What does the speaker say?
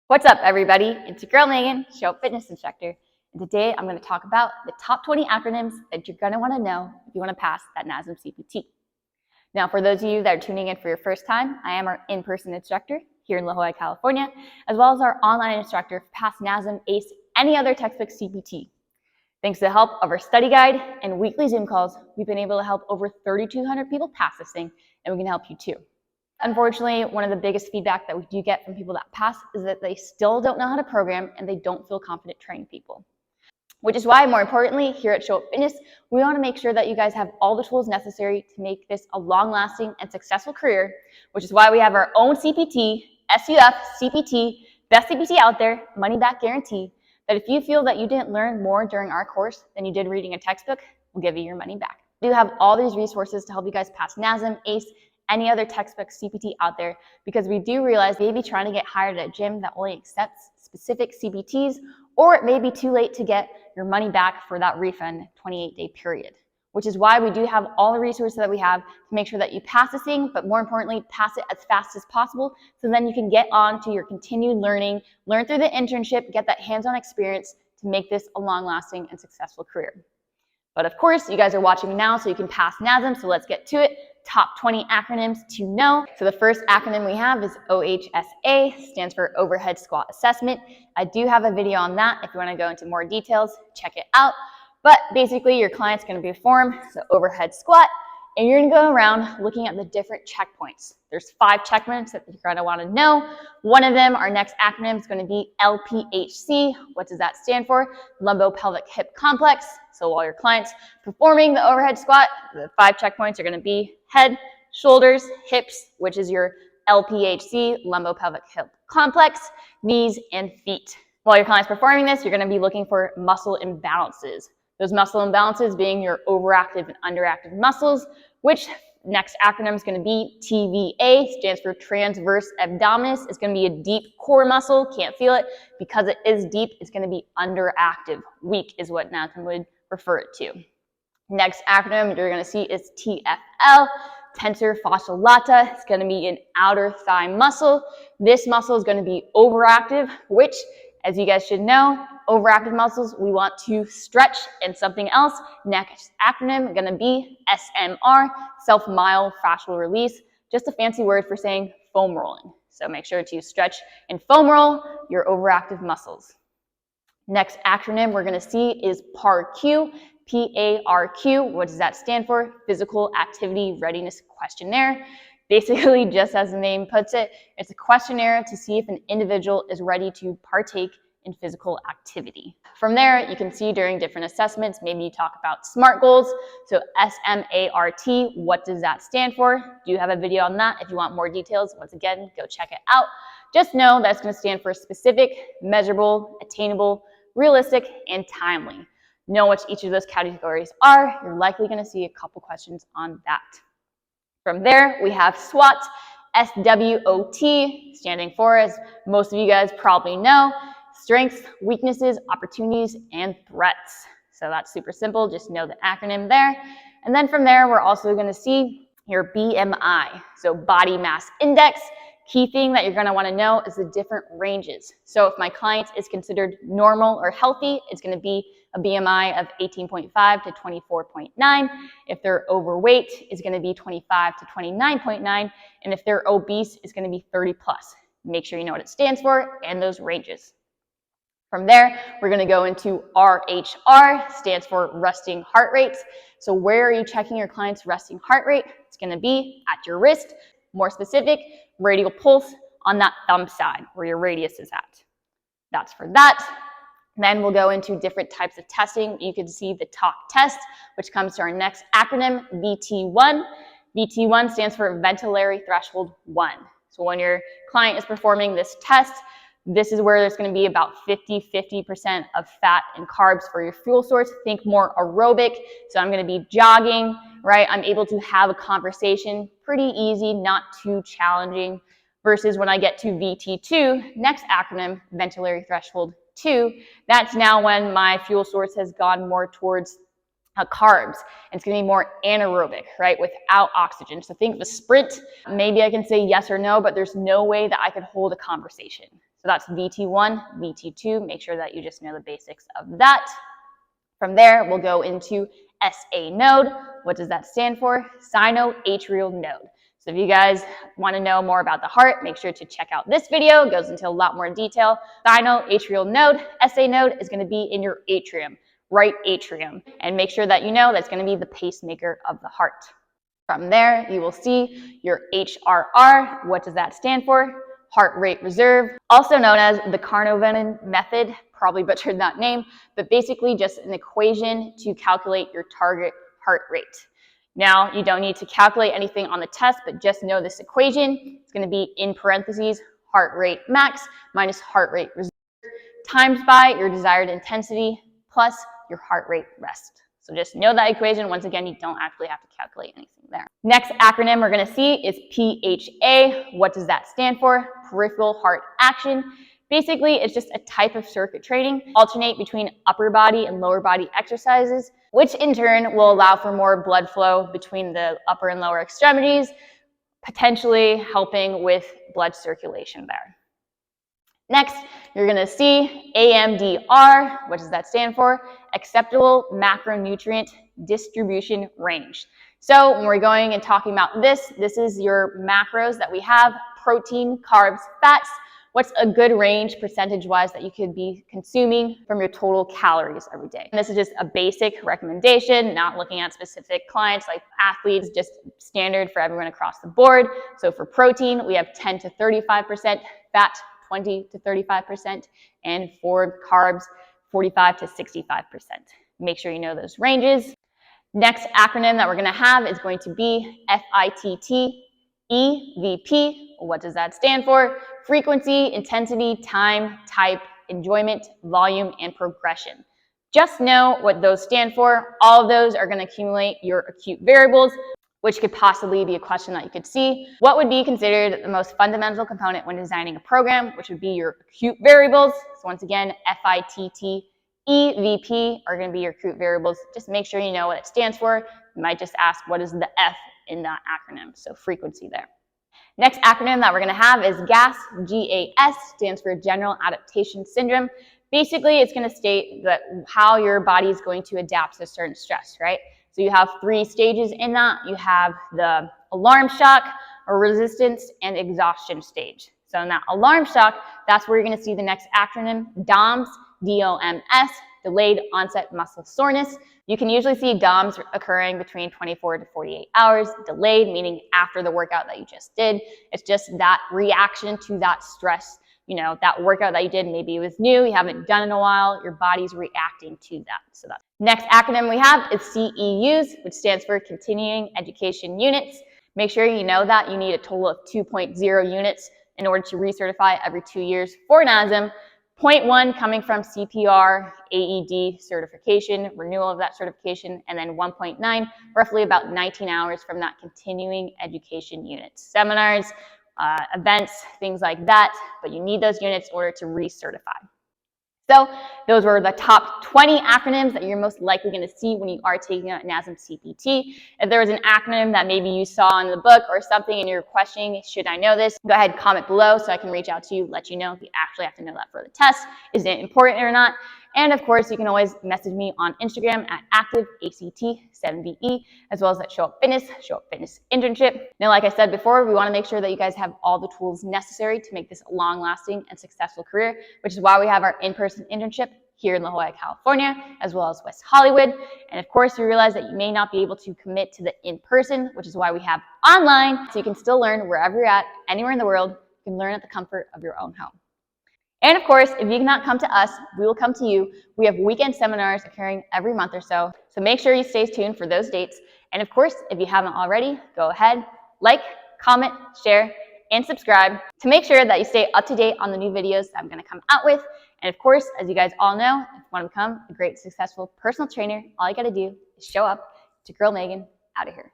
What's up, everybody? It's your girl Megan, show up fitness instructor, and today I'm going to talk about the top 20 acronyms that you're going to want to know if you want to pass that NASM CPT. Now, for those of you that are tuning in for your first time, I am our in-person instructor here in La Jolla, California, as well as our online instructor for Pass NASM, ACE, any other textbook CPT. Thanks to the help of our study guide and weekly Zoom calls, we've been able to help over 3,200 people pass this thing, and we can help you too. Unfortunately, one of the biggest feedback that we do get from people that pass is that they still don't know how to program and they don't feel confident training people. Which is why, more importantly, here at Show Up Fitness, we want to make sure that you guys have all the tools necessary to make this a long-lasting and successful career, which is why we have our own CPT, SUF-CPT, best CPT out there, money-back guarantee, that if you feel that you didn't learn more during our course than you did reading a textbook, we'll give you your money back. We do have all these resources to help you guys pass NASM, ACE, any other textbook CPT out there, because we do realize maybe trying to get hired at a gym that only accepts specific CPTs, or it may be too late to get your money back for that refund 28-day period, which is why we do have all the resources that we have to make sure that you pass this thing, but more importantly, pass it as fast as possible, so then you can get on to your continued learning, learn through the internship, get that hands-on experience to make this a long-lasting and successful career. But of course, you guys are watching now, so you can pass NASM, so let's get to it. Top 20 acronyms to know. So the first acronym we have is OHSA, stands for Overhead Squat Assessment. I do have a video on that. If you want to go into more details, check it out. But basically, your client's going to perform the overhead squat, and you're going to go around looking at the different checkpoints. There's 5 checkpoints that you're going to want to know. One of them, our next acronym, is going to be LPHC. What does that stand for? Lumbopelvic Hip Complex. So while your client's performing the overhead squat, the 5 checkpoints are going to be head, shoulders, hips, which is your LPHC, Lumbopelvic Hip Complex, knees, and feet. While your client's performing this, you're going to be looking for muscle imbalances. Those muscle imbalances being your overactive and underactive muscles, which next acronym is going to be TVA, stands for transverse abdominis. It's going to be a deep core muscle, can't feel it. Because it is deep, it's going to be underactive. Weak is what NASM would refer it to. Next acronym you're going to see is TFL, tensor fasciae lata. It's going to be an outer thigh muscle. This muscle is going to be overactive, which, as you guys should know, overactive muscles we want to stretch. And something else, next acronym going to be SMR, self-myofascial release, just a fancy word for saying foam rolling. So make sure to stretch and foam roll your overactive muscles. Next acronym we're going to see is PARQ, P-A-R-Q. What does that stand for? Physical Activity Readiness Questionnaire. Basically, just as the name puts it, it's a questionnaire to see if an individual is ready to partake in physical activity. From there, you can see during different assessments, maybe you talk about SMART goals. So S-M-A-R-T, what does that stand for? Do have a video on that. If you want more details, once again, go check it out. Just know that's going to stand for specific, measurable, attainable, realistic, and timely. Know what each of those categories are. You're likely going to see a couple questions on that. From there, we have SWOT, S-W-O-T, standing for, as most of you guys probably know, strengths, weaknesses, opportunities, and threats. So that's super simple. Just know the acronym there. And then from there, we're also going to see your BMI, so body mass index. Key thing that you're going to want to know is the different ranges. So if my client is considered normal or healthy, it's going to be a BMI of 18.5 to 24.9. If they're overweight, it's going to be 25 to 29.9. And if they're obese, it's going to be 30 plus. Make sure you know what it stands for and those ranges. From there, we're going to go into RHR, stands for resting heart rate. So where are you checking your client's resting heart rate? It's going to be at your wrist. More specific, radial pulse on that thumb side where your radius is at. That's for that. Then we'll go into different types of testing. You can see the talk test, which comes to our next acronym, VT1. VT1 stands for Ventilatory Threshold 1. So when your client is performing this test, this is where there's going to be about 50% of fat and carbs for your fuel source. Think more aerobic. So I'm going to be jogging, right? I'm able to have a conversation, pretty easy, not too challenging, versus when I get to VT2, next acronym, Ventilatory Threshold 2, that's now when my fuel source has gone more towards carbs. It's going to be more anaerobic, right, without oxygen. So think of a sprint. Maybe I can say yes or no, but there's no way that I could hold a conversation. So that's VT1, VT2. Make sure that you just know the basics of that. From there, we'll go into SA node. What does that stand for? Sinoatrial node. So if you guys want to know more about the heart, make sure to check out this video. It goes into a lot more detail. Sinoatrial node, SA node, is going to be in your atrium, right atrium. And make sure that you know that's going to be the pacemaker of the heart. From there, you will see your HRR. What does that stand for? Heart rate reserve, also known as the Carnot method. Probably butchered that name, but basically just an equation to calculate your target heart rate. Now, you don't need to calculate anything on the test, but just know this equation. It's going to be in parentheses, heart rate max minus heart rate reserve times by your desired intensity plus your heart rate rest. So just know that equation. Once again, you don't actually have to calculate anything there. Next acronym we're going to see is PHA. What does that stand for? Peripheral heart action. Basically, it's just a type of circuit training. Alternate between upper body and lower body exercises, which in turn will allow for more blood flow between the upper and lower extremities, potentially helping with blood circulation there. Next, you're going to see AMDR. What does that stand for? Acceptable macronutrient distribution range. So when we're going and talking about this is your macros that we have: protein, carbs, fats. What's a good range percentage-wise that you could be consuming from your total calories every day? And this is just a basic recommendation, not looking at specific clients like athletes, just standard for everyone across the board. So for protein, we have 10 to 35%, fat 20 to 35%, and for carbs, 45 to 65%. Make sure you know those ranges. Next acronym that we're going to have is going to be FITT EVP. What does that stand for? Frequency, intensity, time, type, enjoyment, volume, and progression. Just know what those stand for. All of those are going to accumulate your acute variables, which could possibly be a question that you could see. What would be considered the most fundamental component when designing a program, which would be your acute variables. So once again, FITT EVP are going to be your acute variables. Just make sure you know what it stands for. You might just ask, what is the F in that acronym? So frequency there. Next acronym that we're going to have is GAS. GAS stands for General Adaptation Syndrome. Basically, it's going to state that how your body is going to adapt to a certain stress, right? So you have 3 stages in that. You have the alarm shock, or resistance, and exhaustion stage. So in that alarm shock, that's where you're going to see the next acronym, DOMS, DOMS, delayed onset muscle soreness. You can usually see DOMS occurring between 24 to 48 hours. Delayed, meaning after the workout that you just did. It's just that reaction to that stress. You know, that workout that you did, maybe it was new, you haven't done in a while, your body's reacting to that. So that's next acronym we have is CEUs, which stands for Continuing Education Units. Make sure you know that you need a total of 2.0 units in order to recertify every 2 years for NASM. 0.1 coming from CPR, AED certification, renewal of that certification, and then 1.9, roughly about 19 hours from that continuing education units. Seminars, events, things like that, but you need those units in order to recertify. So those were the top 20 acronyms that you're most likely going to see when you are taking a NASM CPT. If there was an acronym that maybe you saw in the book or something and you're questioning, should I know this? Go ahead and comment below so I can reach out to you, let you know if you actually have to know that for the test. Is it important or not? And of course, you can always message me on Instagram at active ACT7VE, as well as at Show Up Fitness internship. Now, like I said before, we want to make sure that you guys have all the tools necessary to make this a long-lasting and successful career, which is why we have our in-person internship here in La Jolla, California, as well as West Hollywood. And of course, you realize that you may not be able to commit to the in-person, which is why we have online, so you can still learn wherever you're at, anywhere in the world. You can learn at the comfort of your own home. And of course, if you cannot come to us, we will come to you. We have weekend seminars occurring every month or so. So make sure you stay tuned for those dates. And of course, if you haven't already, go ahead, like, comment, share, and subscribe to make sure that you stay up to date on the new videos that I'm going to come out with. And of course, as you guys all know, if you want to become a great, successful personal trainer, all you got to do is show up. It's your girl, Megan, out of here.